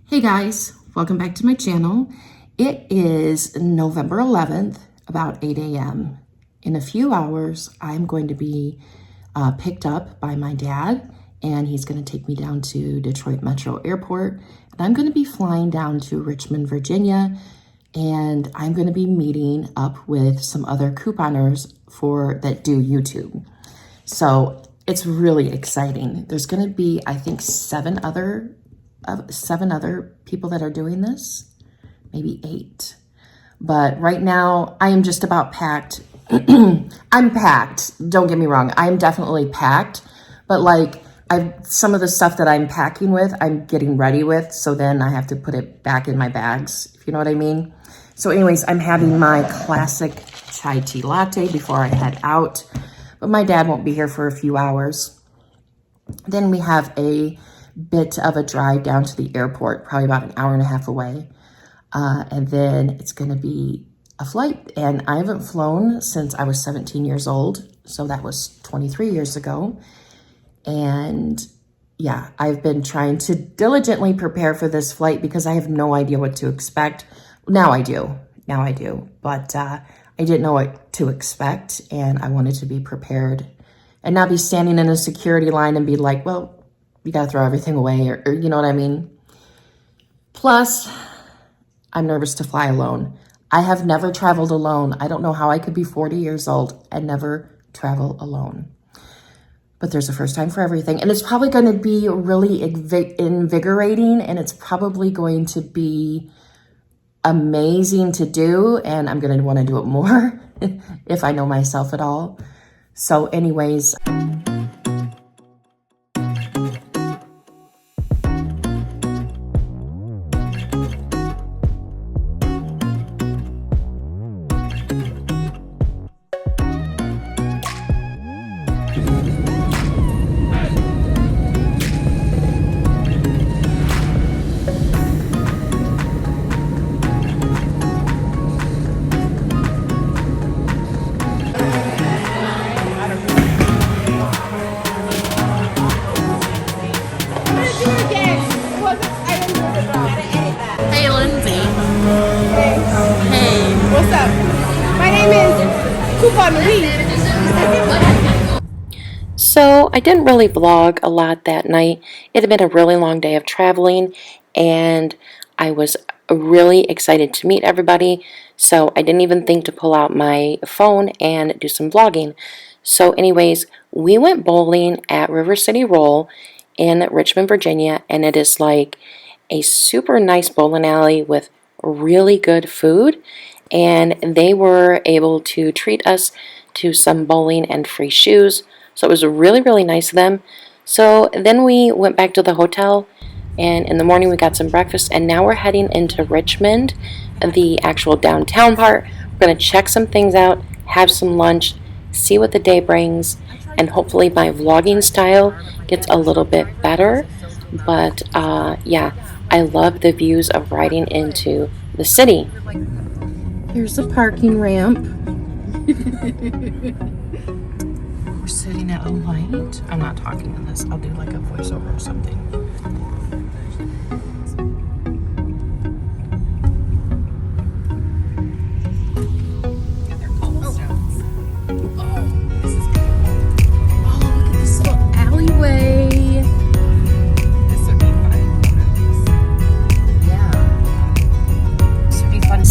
Hey guys, welcome back to my channel. It is November 11th, about 8 a.m. In a few hours, I'm going to be picked up by my dad, and he's going to take me down to Detroit Metro Airport. And I'm going to be flying down to Richmond, Virginia, and I'm going to be meeting up with some other couponers that do YouTube. So it's really exciting. There's going to be, I think, seven other people that are doing this, maybe 8. But right now I am just about packed. I'm packed. Don't get me wrong. I am definitely packed, but like some of the stuff that I'm packing with, I'm getting ready with. So then I have to put it back in my bags, if you know what I mean. So anyways, I'm having my classic chai tea latte before I head out, but my dad won't be here for a few hours. Then we have a bit of a drive down to the airport, probably about an hour and a half away. And then it's going to be a flight. And I haven't flown since I was 17 years old. So that was 23 years ago. And yeah, I've been trying to diligently prepare for this flight because I have no idea what to expect. Now I do. But I didn't know what to expect. And I wanted to be prepared and not be standing in a security line and be like, well, you got to throw everything away, or you know what I mean? Plus, I'm nervous to fly alone. I have never traveled alone. I don't know how I could be 40 years old and never travel alone. But there's a first time for everything. And it's probably going to be really invigorating, and it's probably going to be amazing to do. And I'm going to want to do it more if I know myself at all. So anyways, So I didn't really vlog a lot that night. It had been a really long day of traveling, and I was really excited to meet everybody, so I didn't even think to pull out my phone and do some vlogging. So anyways, we went bowling at River City Roll in Richmond, Virginia, and it is like a super nice bowling alley with really good food, and they were able to treat us to some bowling and free shoes. So it was really, really nice of them. So then we went back to the hotel, and in the morning we got some breakfast, and now we're heading into Richmond, the actual downtown part. We're going to check some things out, have some lunch, see what the day brings, and hopefully my vlogging style gets a little bit better. But yeah, I love the views of riding into the city. Here's a parking ramp. We're sitting at a light. I'm not talking in this. I'll do like a voiceover or something. Oh, look at this little alleyway. This would be fun. Yeah. This would be fun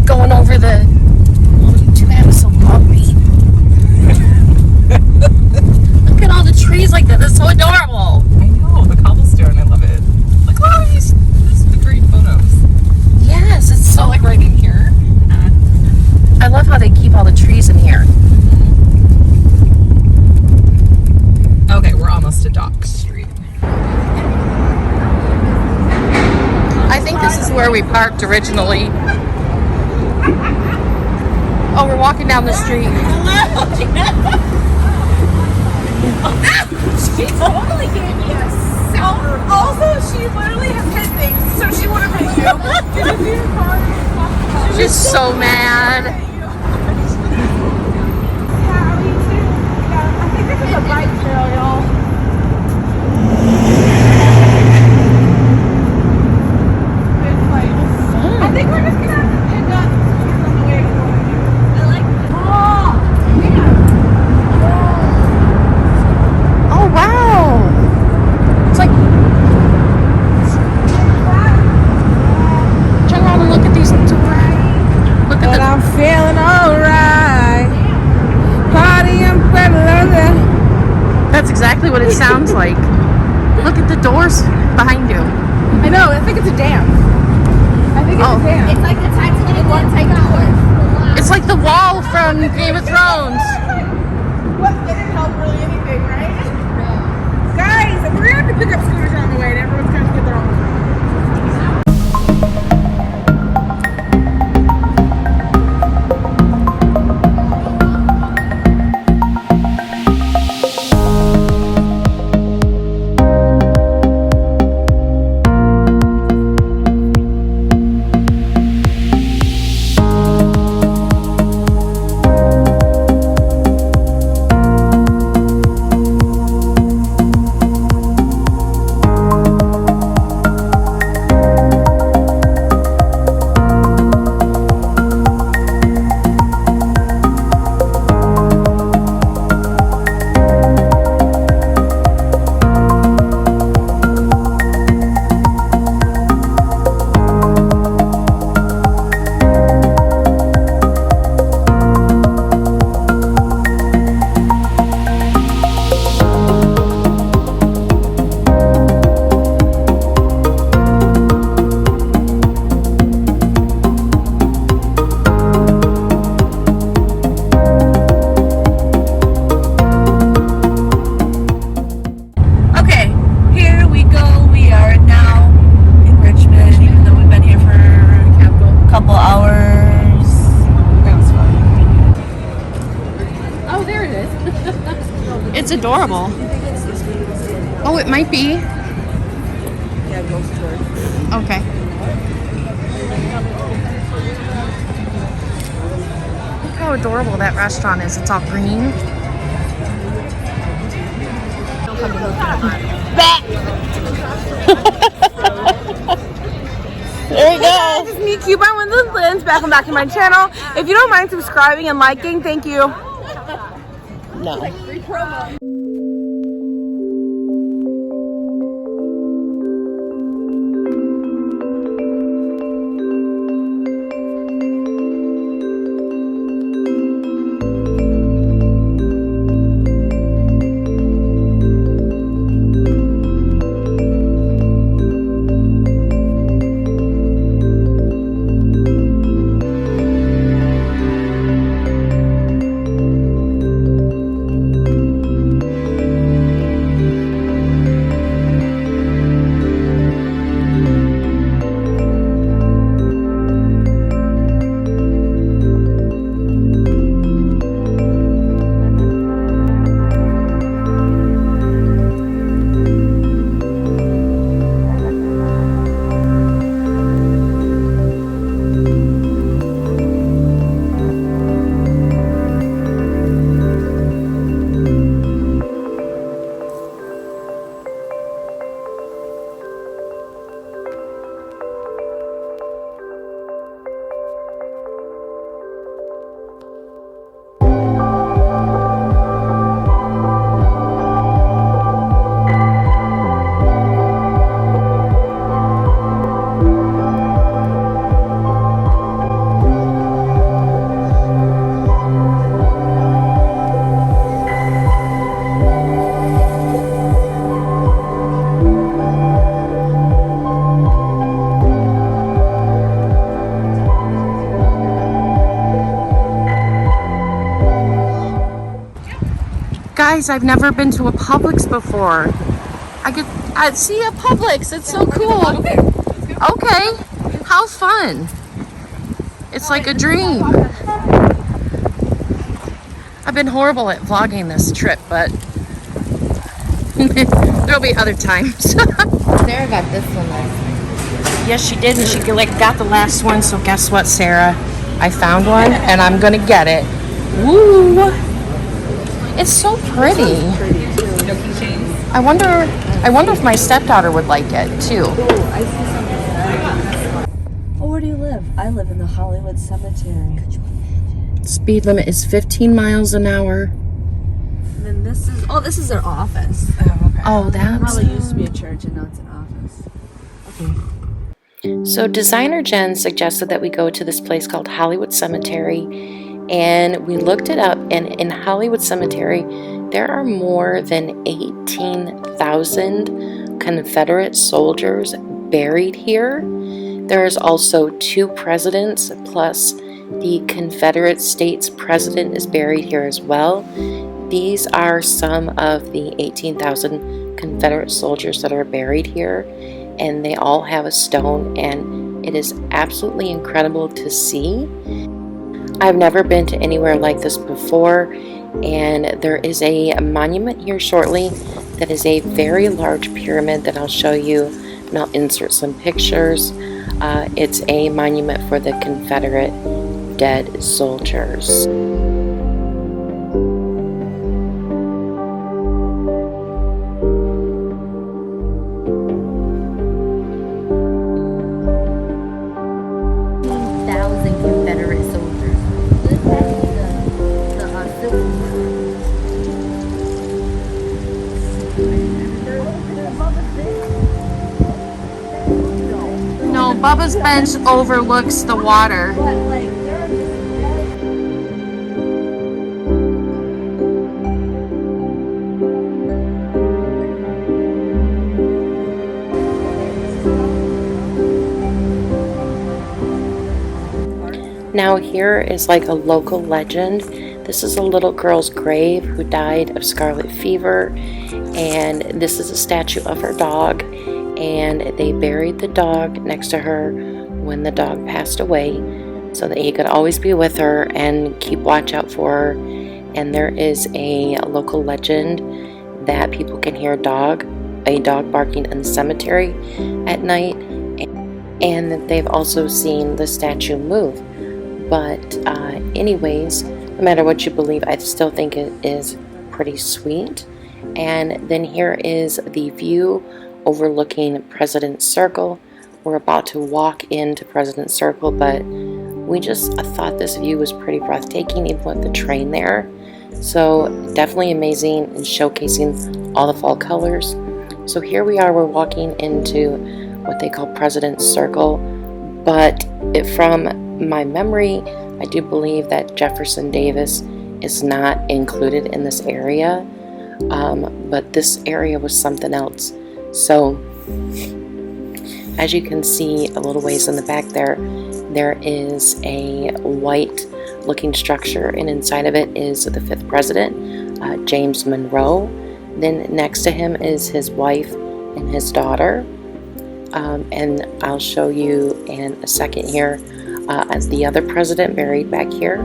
going over the... That was so bumpy. Look at all the trees like that. That's so adorable. I know, the cobblestone. I love it. Look at all these. These are great photos. Yes, it's so like right in here. I love how they keep all the trees in here. Okay, we're almost to Dock Street. I think this is where we parked originally. Oh, we're walking down the street. She totally gave me a sour. Also, she literally has hit things, so she would have hit you. Get into your car. She's so mad. Yeah, me too. Yeah, I think this is a bike trail, y'all. like the wall from Game of Thrones. What? They didn't help really anything, right? Guys, we're gonna have to pick up scooters on the way, and everyone's gonna have to get their own. Okay, here we go. We are now in Richmond, even though we've been here for a couple hours. That was fun. Oh, there it is. It's adorable. Oh, it might be. Yeah, it goes towards. Okay. Look how adorable that restaurant is. It's all green. There you go. This is me, Cuban with the Lens. Welcome back to my channel. If you don't mind subscribing and liking, thank you. No. Guys, I've never been to a Publix before. I'd see a Publix. It's so cool. Okay. How fun. It's like a dream. I've been horrible at vlogging this trip, but there'll be other times. Sarah got this one last night. Yes, she did, and she got the last one. So guess what, Sarah? I found one, and I'm gonna get it. Woo! It's so pretty. No keychains. I wonder if my stepdaughter would like it too. Oh, I see something. Oh, where do you live? I live in the Hollywood Cemetery. Speed limit is 15 miles an hour. And then this is their office. Oh, okay. Oh, It that's. probably used to be a church and now it's an office. Okay. So designer Jen suggested that we go to this place called Hollywood Cemetery, and we looked it up, and in Hollywood Cemetery there are more than 18,000 Confederate soldiers buried here. There is also 2 presidents plus The Confederate States president is buried here as well. These are some of the 18,000 Confederate soldiers that are buried here, and they all have a stone, and it is absolutely incredible to see. I've never been to anywhere like this before, and there is a monument here shortly that is a very large pyramid that I'll show you, and I'll insert some pictures. It's a monument for the Confederate dead soldiers. No, Bubba's bench overlooks the water. Now here is like a local legend. This is a little girl's grave who died of scarlet fever, and this is a statue of her dog, and they buried the dog next to her when the dog passed away so that he could always be with her and keep watch out for her. And there is a local legend that people can hear a dog barking in the cemetery at night, and that they've also seen the statue move. But anyways, no matter what you believe, I still think it is pretty sweet. And then here is the view overlooking President's Circle. We're about to walk into President's Circle, but we just thought this view was pretty breathtaking, even with the train there. So definitely amazing and showcasing all the fall colors. So here we are, we're walking into what they call President's Circle, but from my memory, I do believe that Jefferson Davis is not included in this area, but this area was something else. So as you can see a little ways in the back there is a white looking structure, and inside of it is the 5th president, James Monroe. Then next to him is his wife and his daughter, and I'll show you in a second here as the other president buried back here.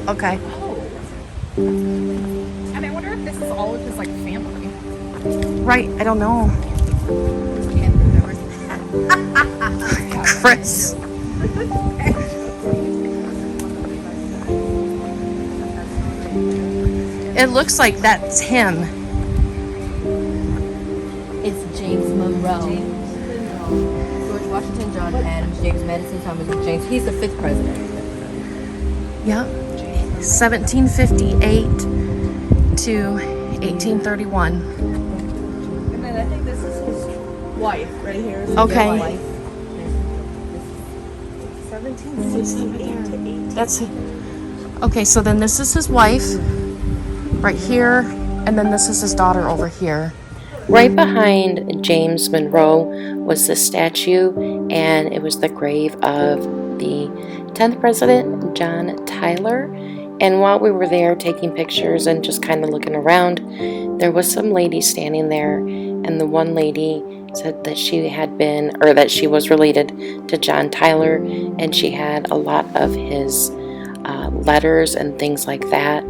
Okay. And I wonder if this is all of his like family. Right, I don't know. Chris. It looks like that's him. It's James Monroe. George Washington, John Adams, James Madison, Thomas James. He's the 5th president. Yep. 1758 to 1831. And then I think this is his wife right here. Okay. Wife. 1768 to 18. That's okay, so then this is his wife right here, and then this is his daughter over here. Right behind James Monroe was this statue, and it was the grave of the 10th president, John Tyler. And while we were there taking pictures and just kind of looking around, there was some lady standing there, and the one lady said that she had been, or that she was related to John Tyler, and she had a lot of his letters and things like that.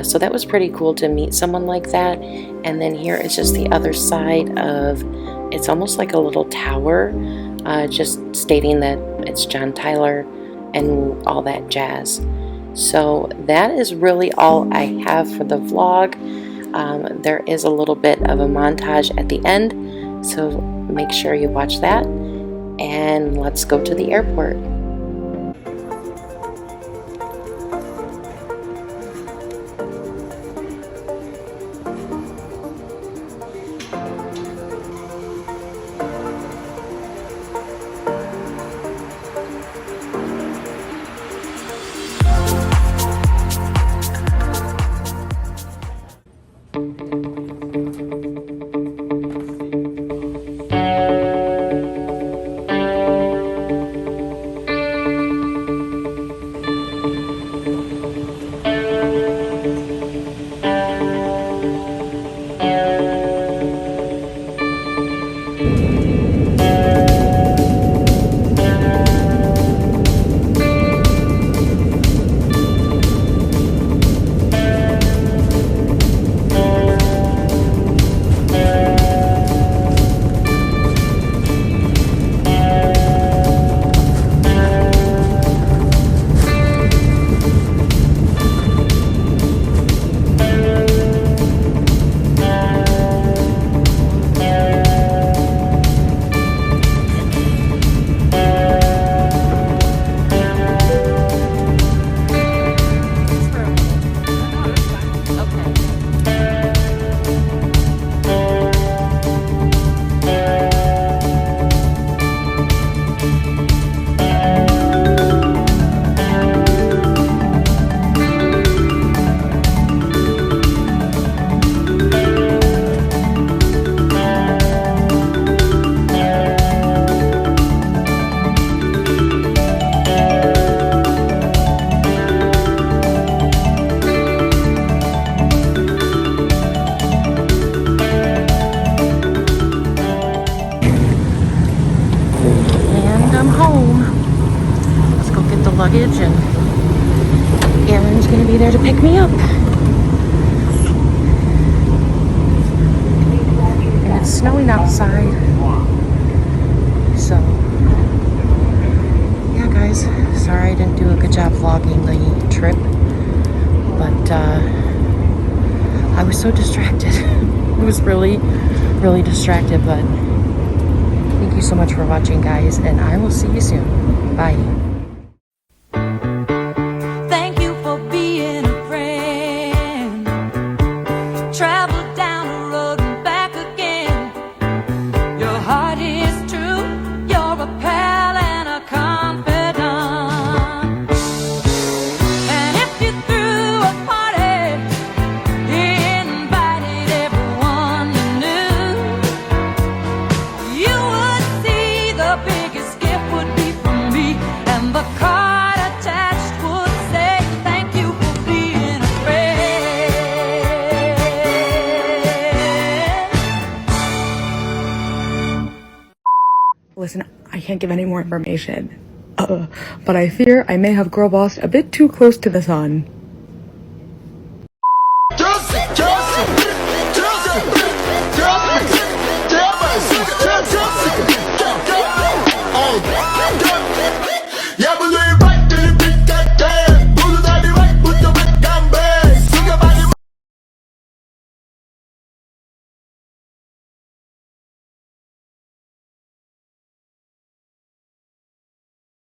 So that was pretty cool to meet someone like that. And then here is just the other side of, it's almost like a little tower, just stating that it's John Tyler and all that jazz. So that is really all I have for the vlog. There is a little bit of a montage at the end, so make sure you watch that. And let's go to the airport. luggage, and Aaron's gonna be there to pick me up. And it's snowing outside, so yeah, guys, sorry I didn't do a good job vlogging the trip, but I was so distracted. I was really distracted, but thank you so much for watching, guys, and I will see you soon. Bye. Thank you for being a friend. Travel down the road and back again. Your heart is true. You're a pal and a confidant. And if you threw a party, invited everyone you knew, you would see the biggest gift would be from me, and the card attached would say thank you for being a friend. Listen, I can't give any more information, but I fear I may have girl bossed a bit too close to the sun.